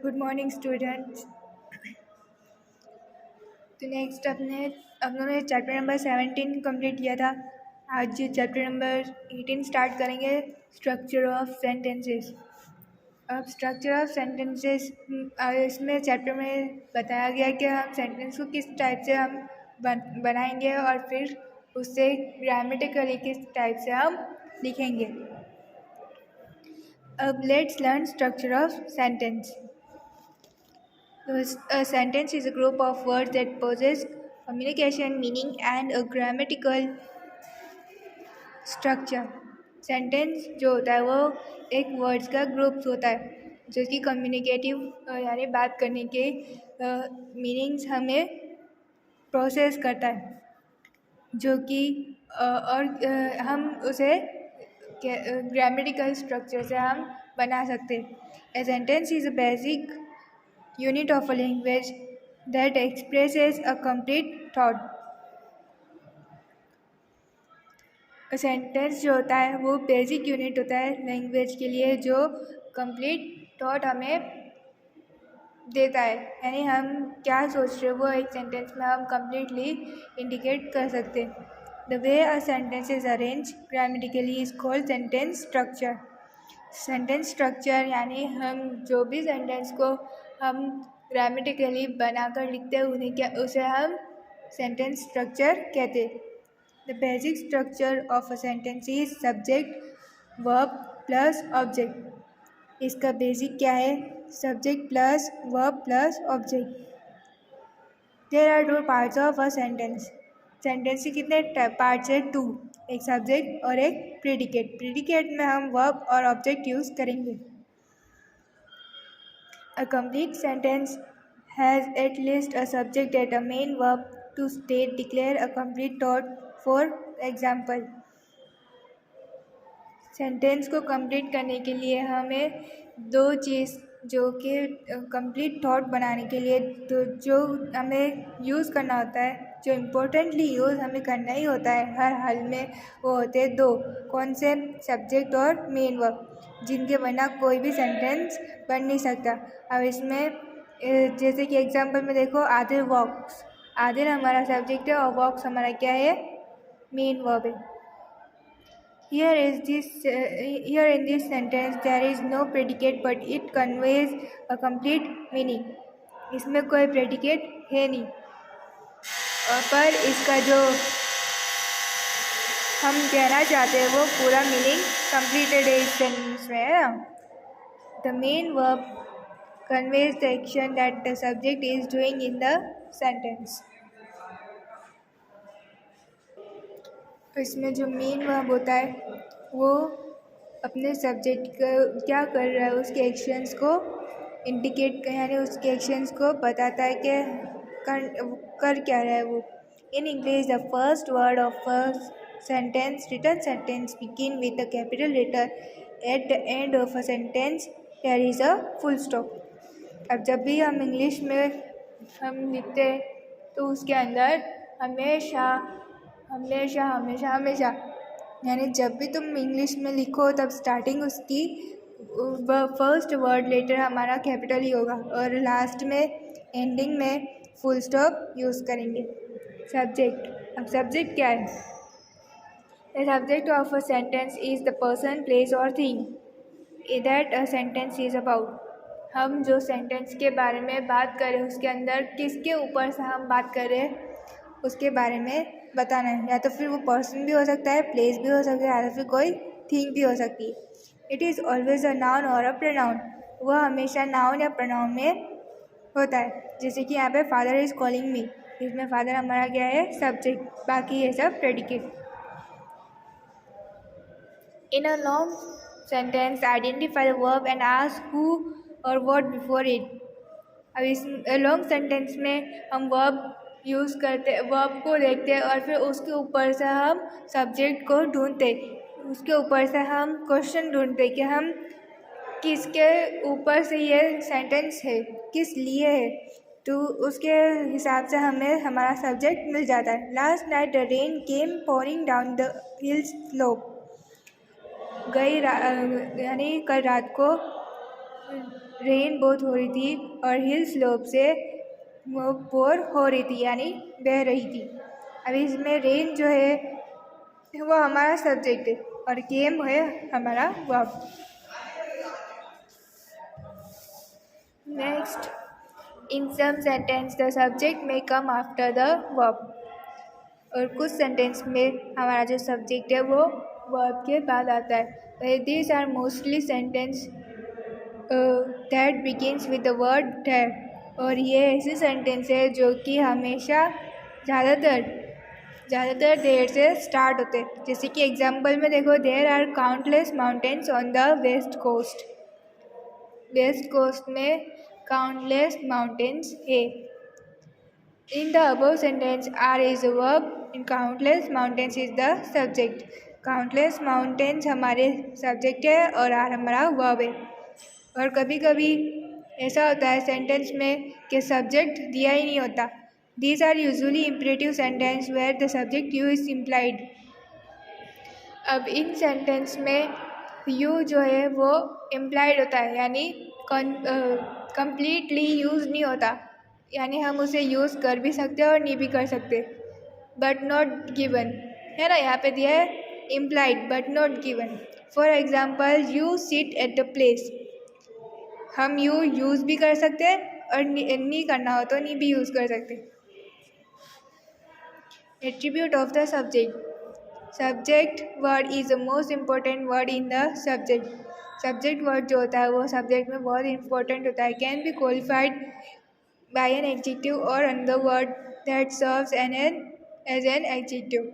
Good morning students. तो next हम लोगों ने चैप्टर नंबर 17 कंप्लीट किया था। आज चैप्टर नंबर 18 स्टार्ट करेंगे, स्ट्रक्चर ऑफ सेंटेंसेस। अब स्ट्रक्चर ऑफ सेंटेंसेस इसमें चैप्टर में बताया गया कि हम सेंटेंस को किस टाइप से हम बनाएंगे और फिर उससे ग्रामेटिकली किस टाइप से हम लिखेंगे। अब let's learn structure of sentence. A sentence is a group of words that possess communication, meaning, and a grammatical structure. Sentence जो होता है वो एक वर्ड्स का ग्रुप होता है जो कि कम्युनिकेटिव यानी बात करने के मीनिंग्स हमें प्रोसेस करता है, जो कि और हम उसे ग्रामेटिकल स्ट्रक्चर से हम बना सकते हैं। A sentence is a basic unit of a language that expresses a complete thought. Sentence जो होता है वो बेसिक यूनिट होता है लैंग्वेज के लिए जो कंप्लीट थॉट हमें देता है, यानी हम क्या सोच रहे हो वो एक सेंटेंस में हम कम्प्लीटली इंडिकेट कर सकते हैं। The way a sentence is arrange grammatically is called sentence structure. Sentence structure यानी हम जो भी सेंटेंस को हम ग्रामेटिकली बनाकर लिखते हैं उसे हम सेंटेंस स्ट्रक्चर कहते हैं। The basic structure of a sentence is subject verb plus object. इसका बेसिक क्या है? Subject plus verb plus object. There are two parts of a sentence. Sentence के कितने पार्ट्स है? 2। एक सब्जेक्ट और एक प्रेडिकेट। प्रेडिकेट में हम वर्ब और ऑब्जेक्ट यूज़ करेंगे। A complete sentence has at least a subject and a main verb to state, declare a complete thought. For example, sentence को कंप्लीट करने के लिए हमें दो चीज़ जो कि कंप्लीट थॉट बनाने के लिए तो जो हमें यूज़ करना होता है, जो इम्पोर्टेंटली यूज़ हमें करना ही होता है हर हाल में, वो होते हैं दो। कौन से? सब्जेक्ट और मेन वर्ब, जिनके बिना कोई भी सेंटेंस बन नहीं सकता। अब इसमें जैसे कि एग्जांपल में देखो, आदिल वॉक्स। आदिल हमारा सब्जेक्ट है और वॉक्स हमारा क्या है? मेन वर्ब है। Here in this sentence there is no predicate but it conveys a complete meaning. इसमें कोई predicate है नहीं, पर इसका जो हम कहना चाहते हैं वो पूरा मीनिंग completed है इस सेंटेंस में, है ना। The main verb conveys the action that the subject is doing in the sentence. इसमें जो मेन वर्ब होता है वो अपने सब्जेक्ट का क्या कर रहा है उसके एक्शंस को इंडिकेट, यानी उसके एक्शंस को बताता है कि कर क्या रहा है वो। In English the first word of a sentence, written sentence, begin with a capital letter. At the end of a sentence there is a full stop. अब जब भी हम इंग्लिश में हम लिखते हैं तो उसके अंदर हमेशा हमेशा हमेशा हमेशा यानी जब भी तुम इंग्लिश में लिखो तब स्टार्टिंग उसकी फर्स्ट वर्ड लेटर हमारा कैपिटल ही होगा और लास्ट में एंडिंग में फुल स्टॉप यूज़ करेंगे। सब्जेक्ट। अब सब्जेक्ट क्या है? The subject of a sentence is the person, place और thing that a sentence is about. हम जो सेंटेंस के बारे में बात कर रहे हैं उसके अंदर किसके ऊपर से हम बात कर रहे हैं उसके बारे में बताना है। या तो फिर वो पर्सन भी हो सकता है, प्लेस भी हो सकता है, या तो फिर कोई थिंग भी हो सकती है। It is always a noun और अ प्रोनाउन। वह हमेशा नाउन या प्रोनाउन में होता है। जैसे कि यहाँ पे फादर इज़ कॉलिंग मी, इसमें फादर हमारा क्या है? सब्जेक्ट, बाकी ये सब predicate. In a long sentence identify the verb and ask who और व्हाट बिफोर इट। अब इस लॉन्ग सेंटेंस में हम वर्ब यूज़ करते, वर्ब को देखते हैं और फिर उसके ऊपर से हम सब्जेक्ट को ढूंढते, उसके ऊपर से हम क्वेश्चन ढूंढते कि हम किसके ऊपर से ये सेंटेंस है, किस लिए है, तो उसके हिसाब से हमें हमारा सब्जेक्ट मिल जाता है। Last night the rain came pouring down the hill slope. यानी कल रात को रेन बहुत हो रही थी और हिल स्लोप से वो पोर हो रही थी यानी बह रही थी। अब इसमें रेन जो है वो हमारा सब्जेक्ट है और केम है हमारा verb. Next, in some sentence the subject may come after the verb. और कुछ सेंटेंस में हमारा जो सब्जेक्ट है वो वर्ब के बाद आता है। These are mostly sentence that begins with the word that. और ये ऐसे सेंटेंस है जो कि हमेशा ज़्यादातर देर से स्टार्ट होते हैं। जैसे कि एग्जाम्पल में देखो, there are countless mountains on the west coast. West coast में काउंटलेस माउंटेन्स है। In the above sentence are is a verb and countless mountains is the subject. countless mountains हमारे सब्जेक्ट है और आर हमारा verb है। और कभी कभी ऐसा होता है सेंटेंस में कि सब्जेक्ट दिया ही नहीं होता। These are usually imperative sentence where the subject you is implied. अब इन सेंटेंस में यू जो है वो इम्प्लाइड होता है यानी completely यूज़ नहीं होता, यानी हम उसे यूज़ कर भी सकते हैं और नहीं भी कर सकते। बट नॉट गिवन है ना, यहाँ पे दिया है implied but not given. For example, you sit at the place. हम यू यूज़ भी कर सकते हैं और नहीं करना हो तो नहीं भी यूज़ कर सकते। Attribute of the subject. Subject word is the most important word in the subject. Subject word जो होता है वो सब्जेक्ट में बहुत इंपॉर्टेंट होता है। Can be qualified by an adjective और another word that serves as an adjective.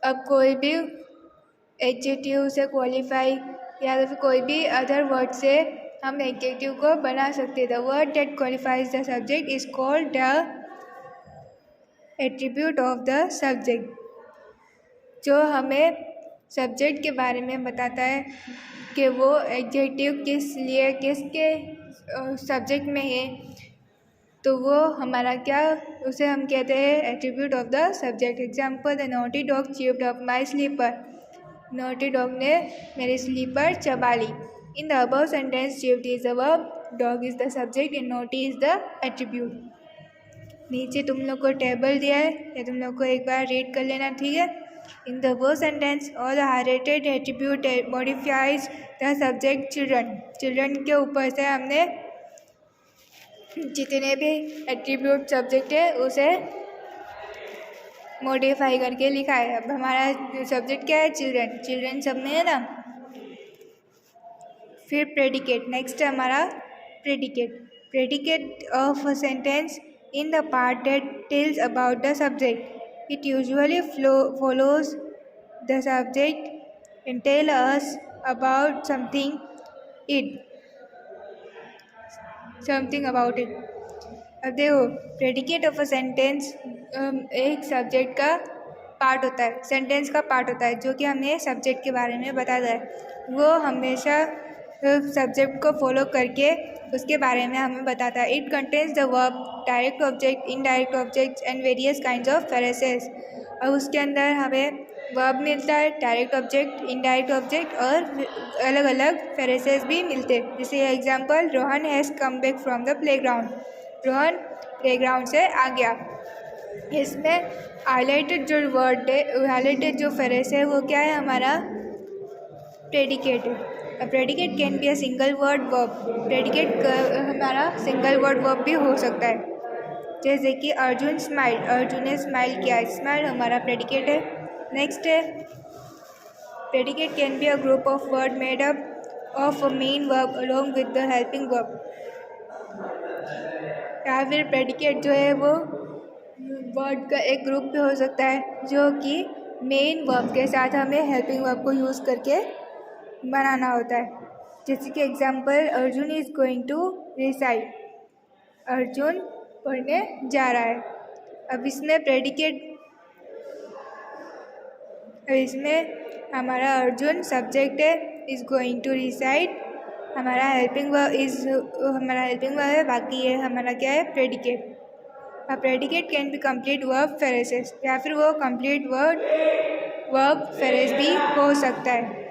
अब कोई भी एडजेक्टिव से क्वालिफाई या फिर कोई भी अदर वर्ड से हम एडजेक्टिव को बना सकते हैं। The word that qualifies the subject is called the attribute of the subject, जो हमें सब्जेक्ट के बारे में बताता है कि वो एडजेक्टिव किसके सब्जेक्ट में है, तो वो हमारा क्या, उसे हम कहते हैं attribute of the subject. Example, the naughty dog chewed up my slipper. Naughty dog ने मेरी स्लीपर चबा ली। In the above sentence chewed is the verb, dog is the subject and naughty is the attribute. नीचे तुम लोग को table दिया है, ये तुम लोग को एक बार रीड कर लेना, ठीक है। In the above sentence all the highlighted attribute modifies the subject children. Children के ऊपर से हमने जितने भी एट्रीब्यूट सब्जेक्ट है उसे मॉडिफाई करके लिखा है। अब हमारा सब्जेक्ट क्या है, चिल्ड्रन। चिल्ड्रन सब में है ना। फिर प्रेडिकेट, नेक्स्ट है हमारा predicate. Predicate of a sentence in the part that tells about the subject. It usually follows the subject and tell us about something about it। अब देखो, प्रेडिकेट ऑफ अ सेंटेंस एक subject का part होता है, sentence का part होता है जो कि हमें सब्जेक्ट के बारे में बताता है। वो हमेशा सब्जेक्ट को फॉलो करके उसके बारे में हमें बताता है। It contains the verb, direct object, indirect objects and various kinds of phrases. और उसके अंदर हमें वर्ब मिलता है, डायरेक्ट ऑब्जेक्ट, इनडायरेक्ट ऑब्जेक्ट और अलग अलग फ्रेजेस भी मिलते हैं। जैसे example, Rohan has come back from the playground. Rohan playground से आ गया। इसमें हाईलाइटेड जो वर्ड है, हाईलाइटेड जो फ्रेज है वो क्या है, हमारा प्रेडिकेट है। Predicate can be a single word verb. Predicate हमारा सिंगल वर्ड वर्ब भी हो सकता है। जैसे कि अर्जुन स्माइल, अर्जुन ने स्माइल किया, स्माइल हमारा प्रेडिकेट है। नेक्स्ट है, predicate can be a group of word made up of a main verb along with the helping verb. या फिर प्रेडिकेट जो है वो वर्ड का एक ग्रुप भी हो सकता है जो कि मेन वर्ब के साथ हमें हेल्पिंग वर्ब को यूज़ करके बनाना होता है। जैसे कि example, Arjun is going to recite. Arjun पढ़ने जा रहा है। अब इसमें हमारा अर्जुन सब्जेक्ट है, इज़ गोइंग टू रिसाइट हमारा हेल्पिंग वर्ब है, बाकी ये हमारा क्या है, प्रेडिकेट। अब predicate can be complete verb phrases, या फिर वो कंप्लीट वर्ब फ्रेज भी हो सकता है।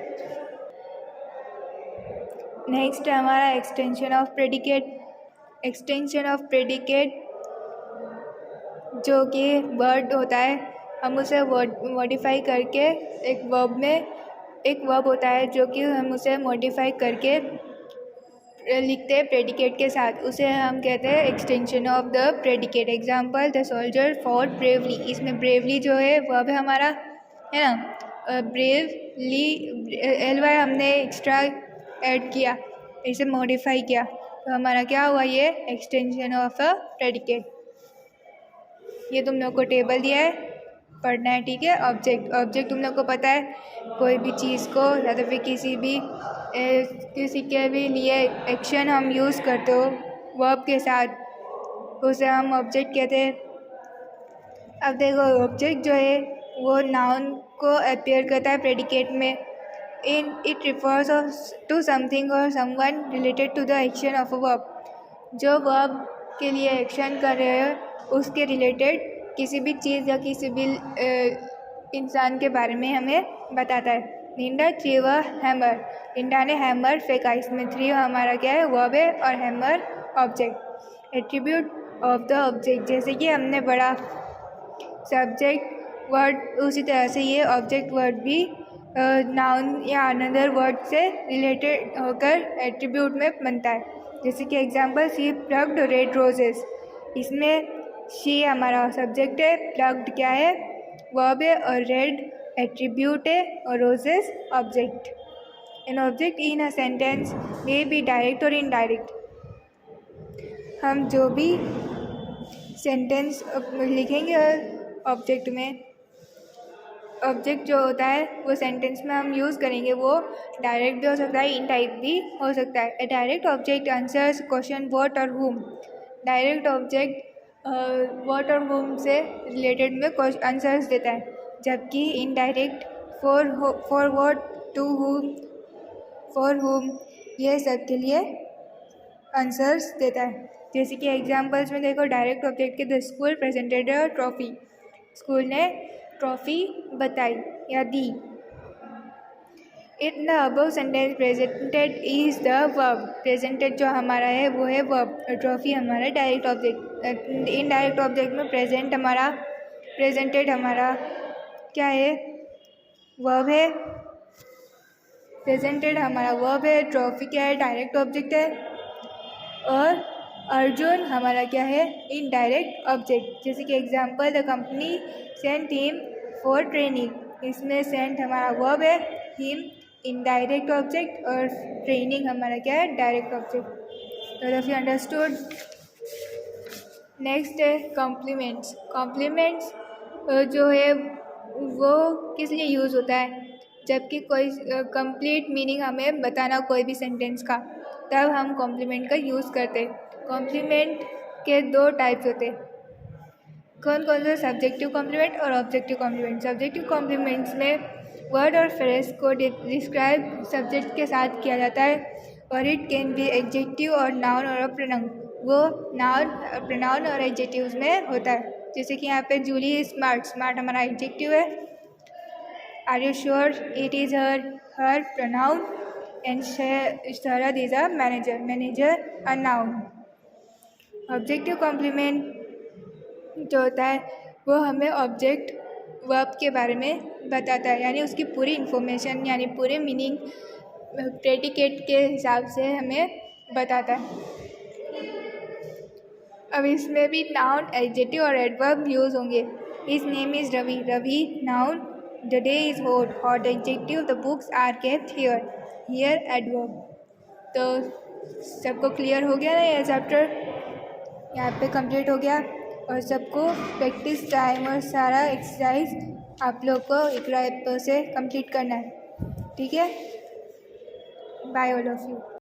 नेक्स्ट है हमारा extension of predicate. Extension of predicate जो कि वर्ड होता है, हम उसे वर्ड मॉडिफाई करके एक वर्ब होता है जो कि हम उसे मॉडिफाई करके लिखते हैं प्रेडिकेट के साथ, उसे हम कहते हैं extension of the predicate. Example, the soldier fought bravely. इसमें ब्रेवली जो है वर्ब है हमारा, है ना। ब्रेवली एलवाई हमने एक्स्ट्रा ऐड किया, इसे मॉडिफाई किया, तो हमारा क्या हुआ, ये एक्सटेंशन ऑफ अ प्रेडिकेट। ये तुम लोग को टेबल दिया है, पढ़ना है, ठीक है। ऑब्जेक्ट तुम लोग को पता है, कोई भी चीज़ को या तो फिर किसी के भी लिए एक्शन हम यूज़ करते हो वर्ब के साथ, उसे हम ऑब्जेक्ट कहते हैं। अब देखो, ऑब्जेक्ट जो है वो नाउन को अपीयर करता है प्रेडिकेट में। It refers to something or someone related to the action of a verb. जो वर्ब के लिए एक्शन कर रहे हैं उसके रिलेटेड किसी भी चीज़ या किसी भी इंसान के बारे में हमें बताता है। Linda threw a hammer. Linda ने हैमर फेंका। इसमें थ्री हमारा क्या है, वर्ब है, और hammer object. Attribute of the object, जैसे कि हमने पढ़ा सब्जेक्ट वर्ड, उसी तरह से ये ऑब्जेक्ट वर्ड भी नाउन या अनदर वर्ड से रिलेटेड होकर एट्रीब्यूट में बनता है। जैसे कि example, she plucked red roses. इसमें शी हमारा सब्जेक्ट है, प्लग्ड क्या है, वर्ब है, और रेड एट्रीब्यूट है, और roses object. An object in a sentence may be direct or indirect. हम जो भी सेंटेंस लिखेंगे ऑब्जेक्ट में, ऑब्जेक्ट जो होता है वो सेंटेंस में हम यूज़ करेंगे, वो डायरेक्ट भी हो सकता है, इनडायरेक्ट भी हो सकता है। A direct object answers question what और हुम। डायरेक्ट ऑब्जेक्ट व्हाट और हुम से रिलेटेड में आंसर्स देता है, जबकि indirect for what, to whom, for whom, ये सब के लिए आंसर्स देता है। जैसे कि एग्जांपल्स में देखो, डायरेक्ट ऑब्जेक्ट के the school presented a trophy. School ने ट्रॉफी बताई या दी। In the above sentence presented is the verb. Presented जो हमारा है वो है वर्ब, और ट्रॉफी हमारा डायरेक्ट ऑब्जेक्ट। इनडायरेक्ट ऑब्जेक्ट में प्रेजेंटेड हमारा क्या है, वर्ब है। प्रेजेंटेड हमारा वर्ब है, ट्रॉफी क्या है, डायरेक्ट ऑब्जेक्ट है, और अर्जुन हमारा क्या है, इनडायरेक्ट ऑब्जेक्ट। जैसे कि example, the company sent him for training. इसमें सेंट हमारा वर्ब है, हिम इनडायरेक्ट ऑब्जेक्ट, और ट्रेनिंग हमारा क्या है, डायरेक्ट ऑब्जेक्ट। तो इफ यू अंडरस्टूड। नेक्स्ट है कॉम्प्लीमेंट्स। कॉम्प्लीमेंट्स जो है वो किस लिए यूज़ होता है, जबकि कोई कंप्लीट मीनिंग हमें बताना कोई भी सेंटेंस का, तब हम कॉम्प्लीमेंट का यूज़ करते हैं। कॉम्प्लीमेंट के दो टाइप्स होते हैं। कौन कौन से, सब्जेक्टिव कॉम्प्लीमेंट और ऑब्जेक्टिव कॉम्प्लीमेंट। सब्जेक्टिव कॉम्प्लीमेंट्स में वर्ड और फ्रेज को डिस्क्राइब सब्जेक्ट के साथ किया जाता है, और it can be adjective or noun or pronoun. वो नाउन, प्रोनाउन और एडजेक्टिव्स में होता है। जैसे कि यहाँ पे जूली इज स्मार्ट। स्मार्ट हमारा एडजेक्टिव है। Are you sure, it is her pronoun, and Sharad is a manager a noun. Objective complement जो होता है वो हमें ऑब्जेक्ट वर्ब के बारे में बताता है, यानी उसकी पूरी इन्फॉर्मेशन, यानी पूरे मीनिंग प्रेडिकेट के हिसाब से हमें बताता है। अब इसमें भी नाउन, एडजेक्टिव और एडवर्ब यूज़ होंगे। His name is Ravi. Ravi noun, the day is hot. Hot adjective, the books are kept here. Here adverb. तो सबको क्लियर हो गया ना ये चैप्टर, यहाँ पे कंप्लीट हो गया। और सबको प्रैक्टिस टाइम और सारा एक्सरसाइज आप लोग को इकरा ऐप से कंप्लीट करना है, ठीक है। Bye all of you.